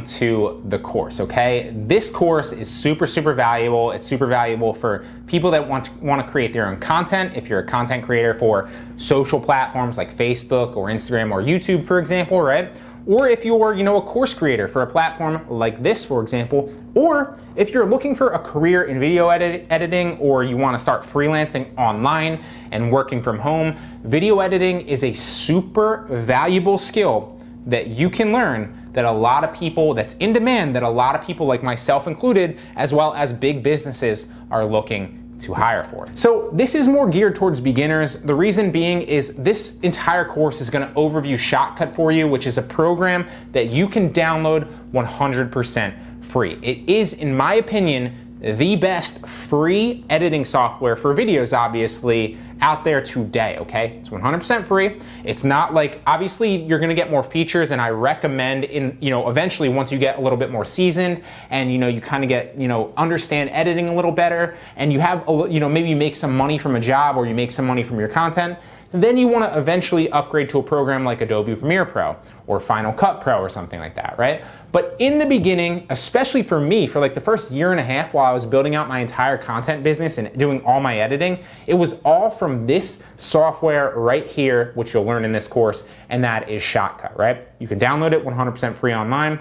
to the course, okay? This course is super valuable. It's super valuable for people that want to create their own content. If you're a content creator for social platforms like Facebook or Instagram or YouTube, for example, right? Or if you're, a course creator for a platform like this, for example, or if you're looking for a career in video editing, or you want to start freelancing online and working from home, video editing is a super valuable skill that you can learn, that a lot of people, that's in demand, that a lot of people like myself included, as well as big businesses, are looking to hire for. So this is more geared towards beginners. The reason being is this entire course is going to overview Shotcut for you, which is a program that you can download 100% free. It is, in my opinion, the best free editing software for videos, obviously, out there today, okay? It's 100% free. It's not like, obviously, you're gonna get more features, and I recommend eventually, once you get a little bit more seasoned and, you kind of get, understand editing a little better, and you have, maybe you make some money from a job, or you make some money from your content, then you want to eventually upgrade to a program like Adobe Premiere Pro or Final Cut Pro or something like that, right? But in the beginning, especially for me, for like the first year and a half while I was building out my entire content business and doing all my editing, it was all from this software right here, which you'll learn in this course, and that is Shotcut, right? You can download it 100% free online.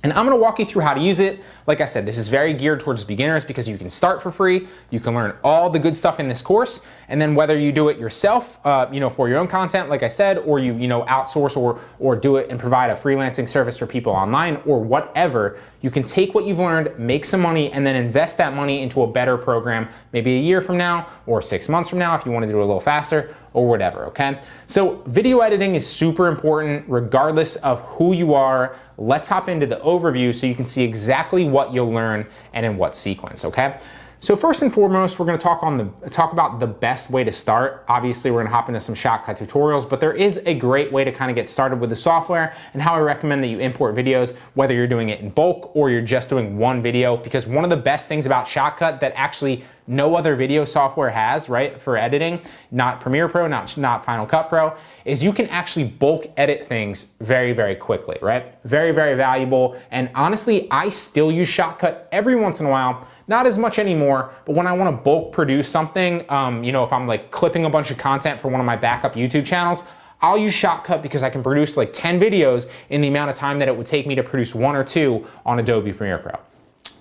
And I'm gonna walk you through how to use it. Like I said, this is very geared towards beginners because you can start for free. You can learn all the good stuff in this course. And then whether you do it yourself, for your own content, like I said, or you outsource or do it and provide a freelancing service for people online or whatever, you can take what you've learned, make some money, and then invest that money into a better program, maybe a year from now or 6 months from now if you want to do it a little faster or whatever, okay? So video editing is super important regardless of who you are. Let's hop into the overview so you can see exactly what you'll learn and in what sequence, okay? So first and foremost, we're going to talk about the best way to start. Obviously, we're going to hop into some Shotcut tutorials, but there is a great way to kind of get started with the software and how I recommend that you import videos, whether you're doing it in bulk or you're just doing one video, because one of the best things about Shotcut that actually no other video software has, right, for editing, not Premiere Pro, not Final Cut Pro, is you can actually bulk edit things very quickly, right? Very valuable. And honestly, I still use Shotcut every once in a while. Not as much anymore, but when I want to bulk produce something, if I'm like clipping a bunch of content for one of my backup YouTube channels, I'll use Shotcut because I can produce like 10 videos in the amount of time that it would take me to produce 1 or 2 on Adobe Premiere Pro.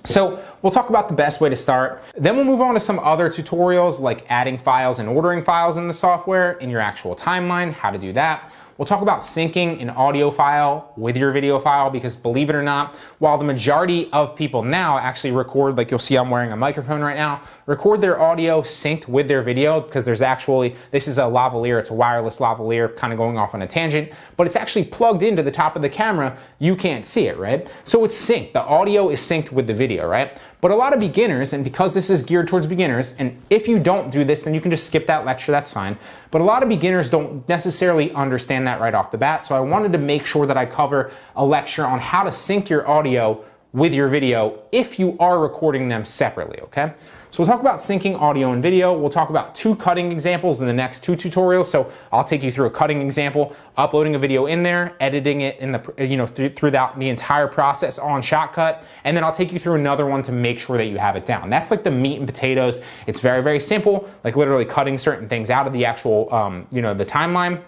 So we'll talk about the best way to start. Then we'll move on to some other tutorials like adding files and ordering files in the software in your actual timeline, how to do that. We'll talk about syncing an audio file with your video file because believe it or not, while the majority of people now actually record, like you'll see I'm wearing a microphone right now, record their audio synced with their video because this is a lavalier, it's a wireless lavalier, kind of going off on a tangent, but it's actually plugged into the top of the camera. You can't see it, right? So it's synced, the audio is synced with the video, right? But a lot of beginners, and because this is geared towards beginners, and if you don't do this, then you can just skip that lecture, that's fine. But a lot of beginners don't necessarily understand that right off the bat, so I wanted to make sure that I cover a lecture on how to sync your audio with your video if you are recording them separately, okay? So we'll talk about syncing audio and video. We'll talk about 2 cutting examples in the next 2 tutorials. So I'll take you through a cutting example, uploading a video in there, editing it in the throughout the entire process on Shotcut, and then I'll take you through another one to make sure that you have it down. That's like the meat and potatoes. It's very simple, like literally cutting certain things out of the actual the timeline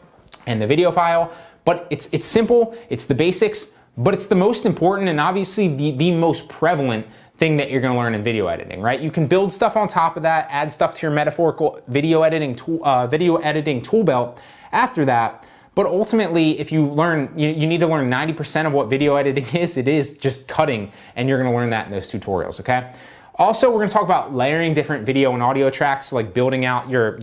and the video file. But it's simple, it's the basics, but it's the most important and obviously the most prevalent thing that you're going to learn in video editing, right? You can build stuff on top of that, add stuff to your metaphorical video editing tool belt after that. But ultimately, if you learn, you need to learn 90% of what video editing is. It is just cutting, and you're going to learn that in those tutorials, okay? Also, we're going to talk about layering different video and audio tracks, so like building out your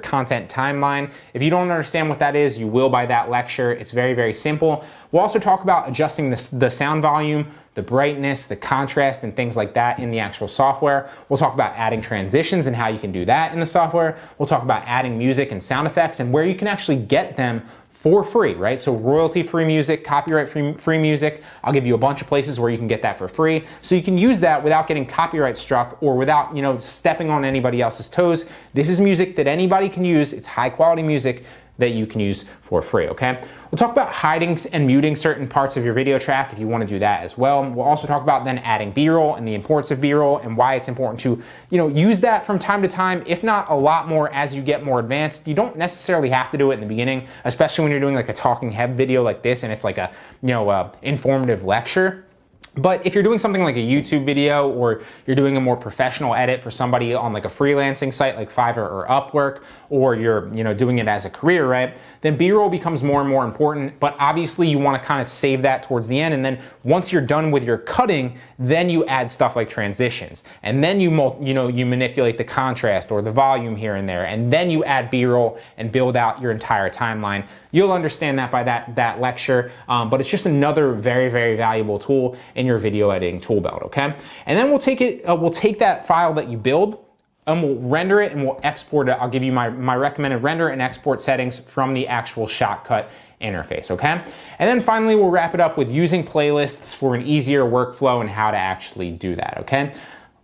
content timeline. If you don't understand what that is, you will by that lecture. It's very simple. We'll also talk about adjusting the sound volume, the brightness, the contrast, and things like that in the actual software. We'll talk about adding transitions and how you can do that in the software. We'll talk about adding music and sound effects and where you can actually get them for free, right? So royalty-free music, copyright-free music. I'll give you a bunch of places where you can get that for free. So you can use that without getting copyright struck or without, stepping on anybody else's toes. This is music that anybody can use. It's high-quality music. that you can use for free, okay? We'll talk about hiding and muting certain parts of your video track if you want to do that as well. We'll also talk about then adding B-roll and the importance of B-roll and why it's important to, use that from time to time, if not a lot more as you get more advanced. You don't necessarily have to do it in the beginning, especially when you're doing like a talking head video like this and it's like a, informative lecture. But if you're doing something like a YouTube video or you're doing a more professional edit for somebody on like a freelancing site like Fiverr or Upwork, or you're doing it as a career, right? Then B-roll becomes more and more important, but obviously you want to kind of save that towards the end, and then once you're done with your cutting, then you add stuff like transitions, and then you manipulate the contrast or the volume here and there, and then you add B-roll and build out your entire timeline. You'll understand that by that lecture, but it's just another very, very valuable tool in your video editing tool belt, okay? And then we'll take that file that you build and we'll render it and we'll export it. I'll give you my recommended render and export settings from the actual Shotcut interface, okay? And then finally, we'll wrap it up with using playlists for an easier workflow and how to actually do that, okay?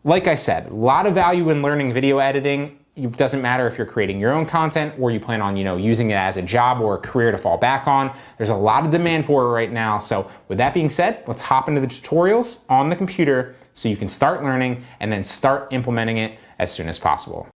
Like I said, a lot of value in learning video editing. It doesn't matter if you're creating your own content or you plan on, using it as a job or a career to fall back on. There's a lot of demand for it right now. So with that being said, let's hop into the tutorials on the computer so you can start learning and then start implementing it as soon as possible.